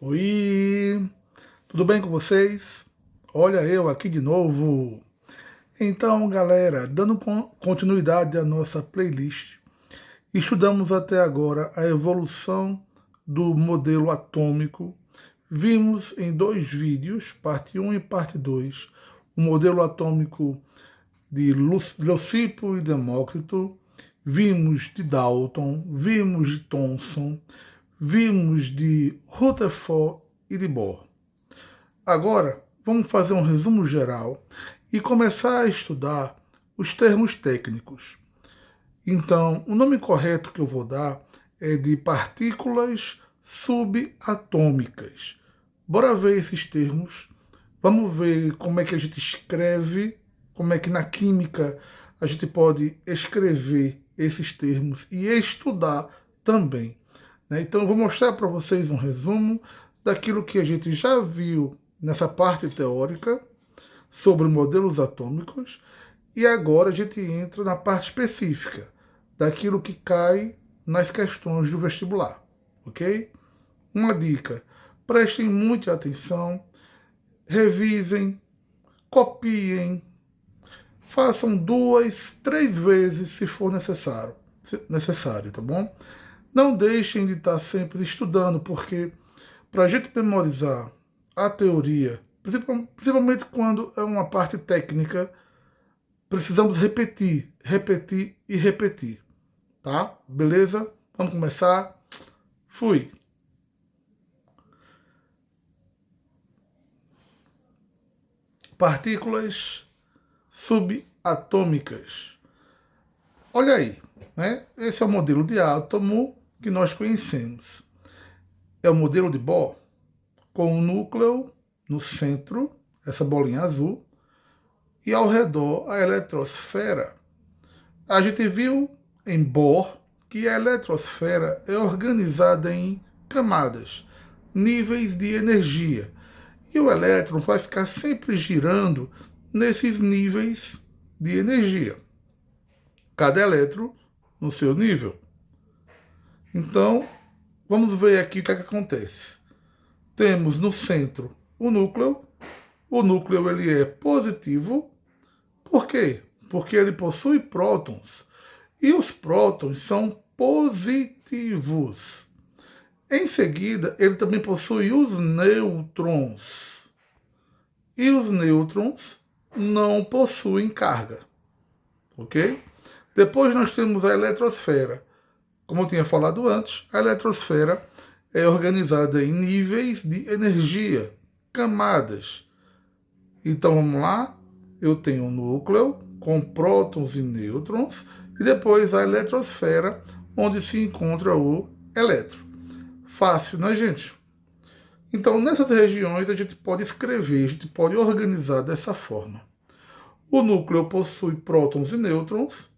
Oi, tudo bem com vocês? Olha eu aqui de novo. Então, galera, dando continuidade à nossa playlist, estudamos até agora a evolução do modelo atômico. Vimos em dois vídeos, parte 1 e parte 2, o modelo atômico de Leucipo e Demócrito, vimos de Dalton, vimos de Thomson, vimos de Rutherford e de Bohr. Agora, vamos fazer um resumo geral e começar a estudar os termos técnicos. Então, o nome correto que eu vou dar é de partículas subatômicas. Bora ver esses termos. Vamos ver como é que a gente escreve, como é que na química a gente pode escrever esses termos e estudar também. Então, eu vou mostrar para vocês um resumo daquilo que a gente já viu nessa parte teórica sobre modelos atômicos e agora a gente entra na parte específica daquilo que cai nas questões do vestibular, ok? Uma dica, prestem muita atenção, revisem, copiem, façam 2, 3 vezes se for necessário, tá bom? Não deixem de estar sempre estudando, porque para a gente memorizar a teoria, principalmente quando é uma parte técnica, precisamos repetir, repetir e repetir, tá? Beleza? Vamos começar? Fui! Partículas subatômicas. Olha aí, né? Esse é o modelo de átomo que nós conhecemos. É o modelo de Bohr, com o núcleo no centro, essa bolinha azul, e ao redor a eletrosfera. A gente viu em Bohr que a eletrosfera é organizada em camadas, níveis de energia. E o elétron vai ficar sempre girando nesses níveis de energia. Cada elétron no seu nível. Então, vamos ver aqui o que acontece. Temos no centro o núcleo. O núcleo ele é positivo. Por quê? Porque ele possui prótons. E os prótons são positivos. Em seguida, ele também possui os nêutrons. E os nêutrons não possuem carga. Ok? Depois nós temos a eletrosfera. Como eu tinha falado antes, a eletrosfera é organizada em níveis de energia, camadas. Então vamos lá, eu tenho um núcleo com prótons e nêutrons e depois a eletrosfera, onde se encontra o elétron. Fácil, né, gente? Então nessas regiões a gente pode escrever, a gente pode organizar dessa forma. O núcleo possui prótons e nêutrons,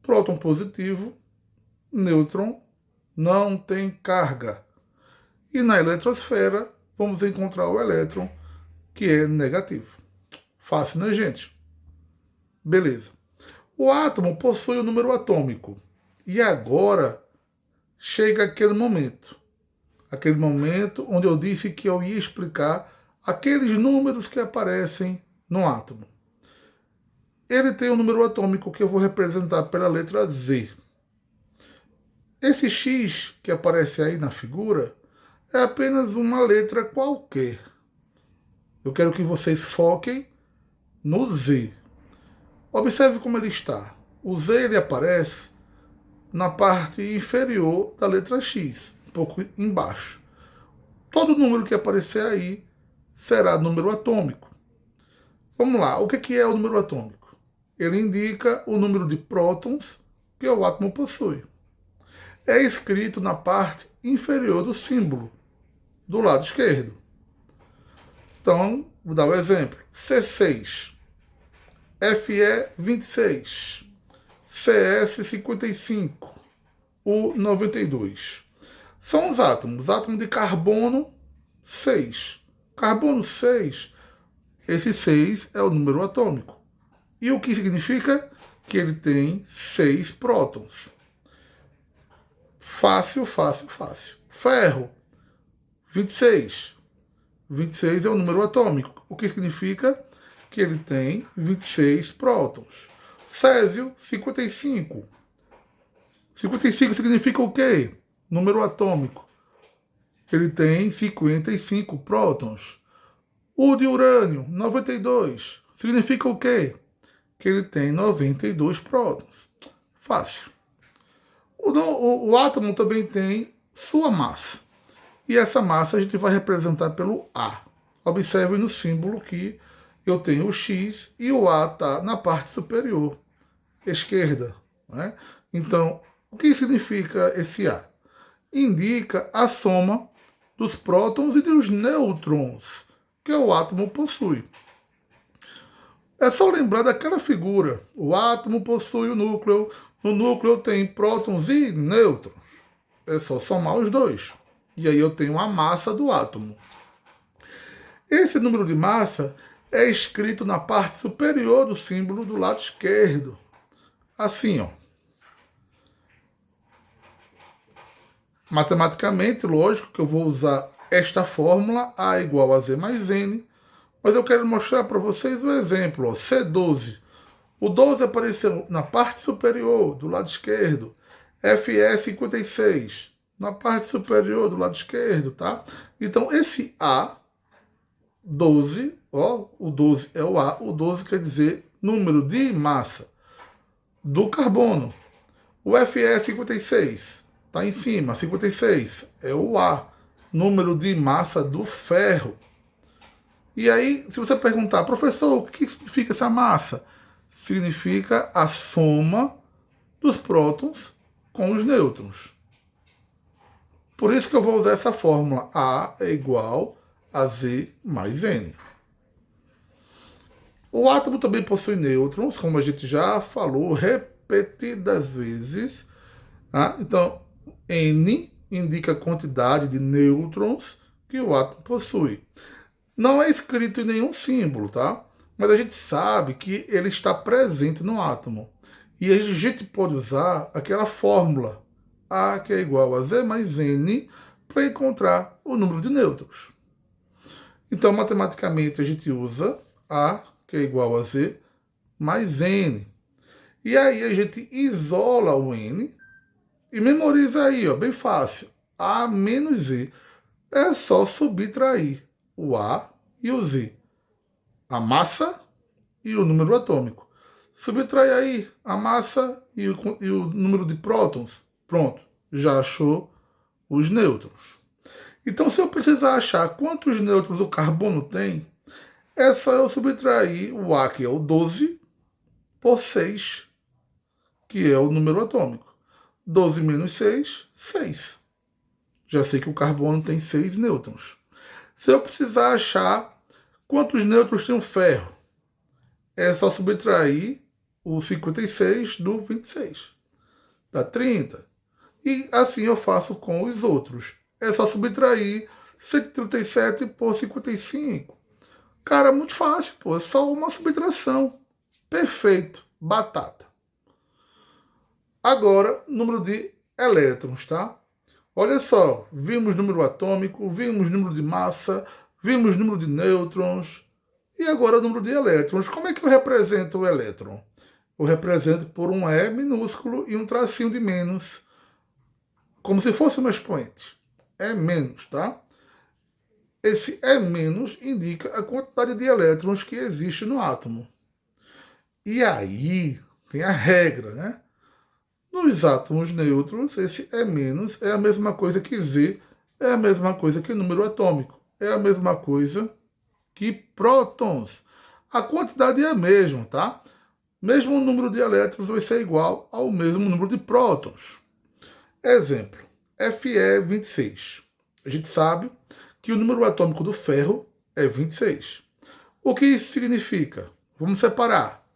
próton positivo, nêutron não tem carga. E na eletrosfera, vamos encontrar o elétron, que é negativo. Fácil, né, gente? Beleza. O átomo possui o número atômico. E agora chega aquele momento. Aquele momento onde eu disse que eu ia explicar aqueles números que aparecem no átomo. Ele tem um número atômico que eu vou representar pela letra Z. Esse X que aparece aí na figura é apenas uma letra qualquer. Eu quero que vocês foquem no Z. Observe como ele está. O Z ele aparece na parte inferior da letra X, um pouco embaixo. Todo número que aparecer aí será número atômico. Vamos lá, o que é o número atômico? Ele indica o número de prótons que o átomo possui. É escrito na parte inferior do símbolo, do lado esquerdo. Então, vou dar um exemplo. C6, Fe26, CS55, U92. São os átomos de carbono 6. Carbono 6, esse 6 é o número atômico. E o que significa? Que ele tem 6 prótons. Fácil, fácil, fácil. Ferro, 26. 26 é o número atômico, o que significa que ele tem 26 prótons. Césio, 55. 55 significa o quê? Número atômico. Ele tem 55 prótons. O de urânio, 92. Significa o quê? Que ele tem 92 prótons. Fácil. O átomo também tem sua massa. E essa massa a gente vai representar pelo A. Observe no símbolo que eu tenho o X e o A está na parte superior, esquerda. Né? Então, o que significa esse A? Indica a soma dos prótons e dos nêutrons que o átomo possui. É só lembrar daquela figura. O átomo possui o núcleo. No núcleo tem prótons e nêutrons. É só somar os dois. E aí eu tenho a massa do átomo. Esse número de massa é escrito na parte superior do símbolo do lado esquerdo. Assim, ó. Matematicamente, lógico que eu vou usar esta fórmula, A igual a Z mais N, mas eu quero mostrar para vocês o exemplo, ó, C12. O 12 apareceu na parte superior do lado esquerdo, Fe 56, na parte superior do lado esquerdo, tá? Então, esse A, 12, ó, o 12 é o A, o 12 quer dizer número de massa do carbono. O Fe 56 está em cima, 56 é o A, número de massa do ferro. E aí, se você perguntar, professor, o que significa essa massa? Significa a soma dos prótons com os nêutrons. Por isso que eu vou usar essa fórmula. A é igual a Z mais N. O átomo também possui nêutrons, como a gente já falou repetidas vezes. Tá? Então, N indica a quantidade de nêutrons que o átomo possui. Não é escrito em nenhum símbolo, tá? Mas a gente sabe que ele está presente no átomo. E a gente pode usar aquela fórmula A, que é igual a Z mais N, para encontrar o número de nêutrons. Então, matematicamente, a gente usa A, que é igual a Z, mais N. E aí a gente isola o N e memoriza aí, ó, bem fácil. A menos Z. É só subtrair o A e o Z. A massa e o número atômico. Subtrai aí a massa e o número de prótons. Pronto, já achou os nêutrons. Então, se eu precisar achar quantos nêutrons o carbono tem, é só eu subtrair o A, que é o 12, por 6, que é o número atômico. 12 menos 6, 6. Já sei que o carbono tem 6 nêutrons. Se eu precisar achar quantos nêutrons tem o ferro, é só subtrair o 56 do 26. Dá 30. E assim eu faço com os outros. É só subtrair 137 por 55. Cara, muito fácil, pô. É só uma subtração. Perfeito. Batata. Agora, número de elétrons, tá? Olha só, vimos número atômico, vimos número de massa, vimos número de nêutrons, e agora o número de elétrons. Como é que eu represento o elétron? Eu represento por um E minúsculo e um tracinho de menos, como se fosse um expoente. É menos, tá? Esse E menos indica a quantidade de elétrons que existe no átomo. E aí tem a regra, né? Nos átomos neutros, esse E menos é a mesma coisa que Z, é a mesma coisa que número atômico, é a mesma coisa que prótons. A quantidade é a mesma, tá? Mesmo o número de elétrons vai ser igual ao mesmo número de prótons. Exemplo, Fe 26. A gente sabe que o número atômico do ferro é 26. O que isso significa? Vamos separar.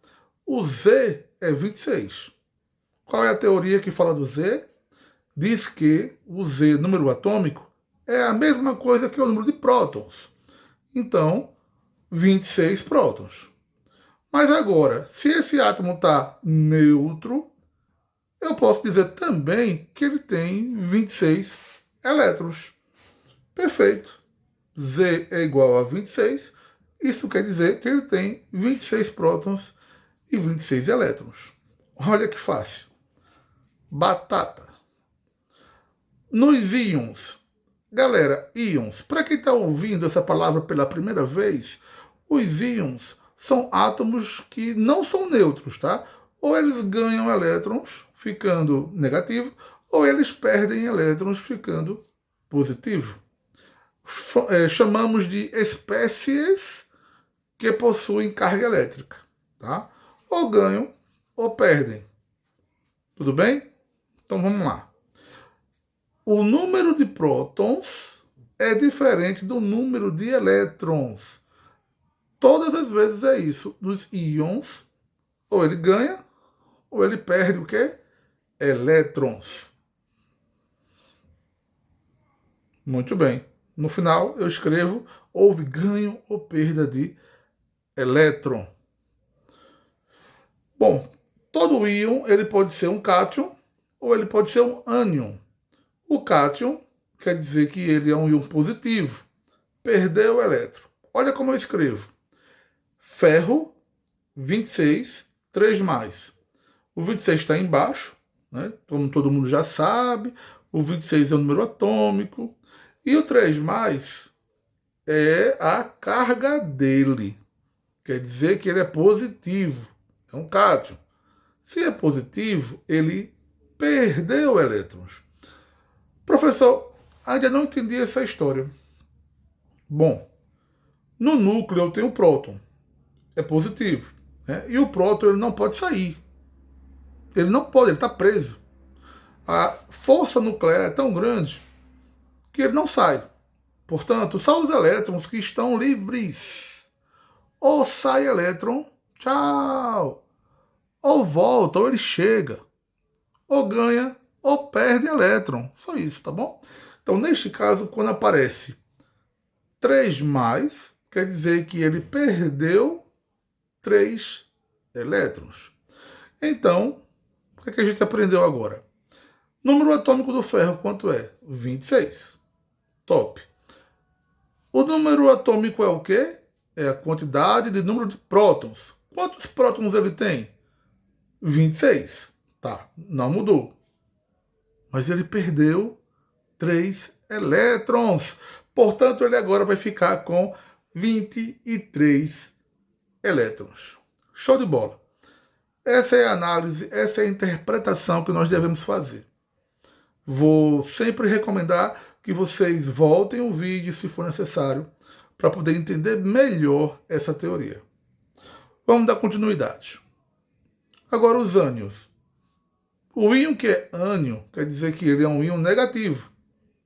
O Z é 26. Qual é a teoria que fala do Z? Diz que o Z, número atômico, é a mesma coisa que o número de prótons. Então, 26 prótons. Mas agora, se esse átomo está neutro, eu posso dizer também que ele tem 26 elétrons. Perfeito. Z é igual a 26. Isso quer dizer que ele tem 26 prótons e 26 elétrons. Olha que fácil. Batata. Nos íons. Galera, íons. Para quem está ouvindo essa palavra pela primeira vez, os íons são átomos que não são neutros, tá? Ou eles ganham elétrons ficando negativo, ou eles perdem elétrons ficando positivo. Chamamos de espécies que possuem carga elétrica, tá? Ou ganham ou perdem. Tudo bem? Então vamos lá. O número de prótons é diferente do número de elétrons. Todas as vezes é isso. Dos íons, ou ele ganha, ou ele perde o quê? Elétrons. Muito bem. No final eu escrevo, houve ganho ou perda de elétron. Bom, todo íon ele pode ser um cátion ou ele pode ser um ânion. O cátion quer dizer que ele é um íon positivo. Perdeu o elétron. Olha como eu escrevo. Ferro, 26, 3 mais. O 26 está embaixo, né? Como todo mundo já sabe. O 26 é o número atômico. E o 3 mais é a carga dele. Quer dizer que ele é positivo. É um cátion. Se é positivo, ele perdeu elétrons. Professor, ainda não entendi essa história. Bom, no núcleo eu tenho o próton. É positivo. Né? E o próton ele não pode sair. Ele não pode, ele está preso. A força nuclear é tão grande que ele não sai. Portanto, só os elétrons que estão livres. Ou sai elétron, tchau. Ou volta, ou ele chega. Ou ganha, ou perde elétron. Só isso, tá bom? Então, neste caso, quando aparece 3 mais, quer dizer que ele perdeu 3 elétrons. Então, o que a gente aprendeu agora? Número atômico do ferro, quanto é? 26. Top. O número atômico é o quê? É a quantidade de número de prótons. Quantos prótons ele tem? 26. Tá, não mudou. Mas ele perdeu 3 elétrons. Portanto, ele agora vai ficar com 23 elétrons. Show de bola. Essa é a análise, essa é a interpretação que nós devemos fazer. Vou sempre recomendar que vocês voltem o vídeo, se for necessário, para poder entender melhor essa teoria. Vamos dar continuidade. Agora, os ânions. O íon que é ânion quer dizer que ele é um íon negativo.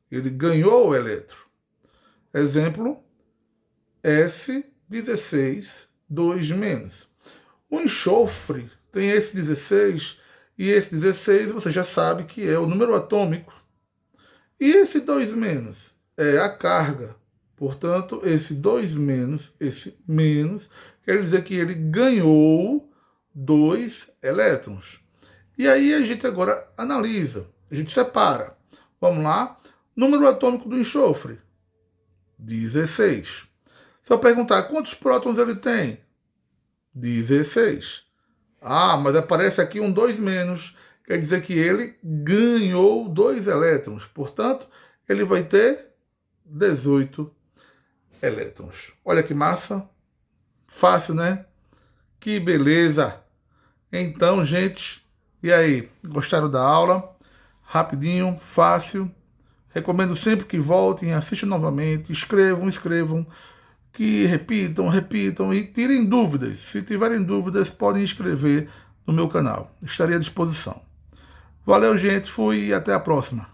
Ele ganhou o elétron. Exemplo, S16, 2 menos. O enxofre tem esse 16 e esse 16 você já sabe que é o número atômico. E esse 2 menos é a carga. Portanto, esse 2 menos, esse menos, quer dizer que ele ganhou 2 elétrons. E aí a gente agora analisa, a gente separa. Vamos lá. Número atômico do enxofre, 16. Se eu perguntar quantos prótons ele tem, 16. Ah, mas aparece aqui um 2 menos, quer dizer que ele ganhou 2 elétrons. Portanto, ele vai ter 18 elétrons. Olha que massa. Fácil, né? Que beleza. Então, gente, e aí? Gostaram da aula? Rapidinho, fácil. Recomendo sempre que voltem, assistam novamente, escrevam, que repitam e tirem dúvidas. Se tiverem dúvidas, podem escrever no meu canal. Estarei à disposição. Valeu, gente. Fui e até a próxima.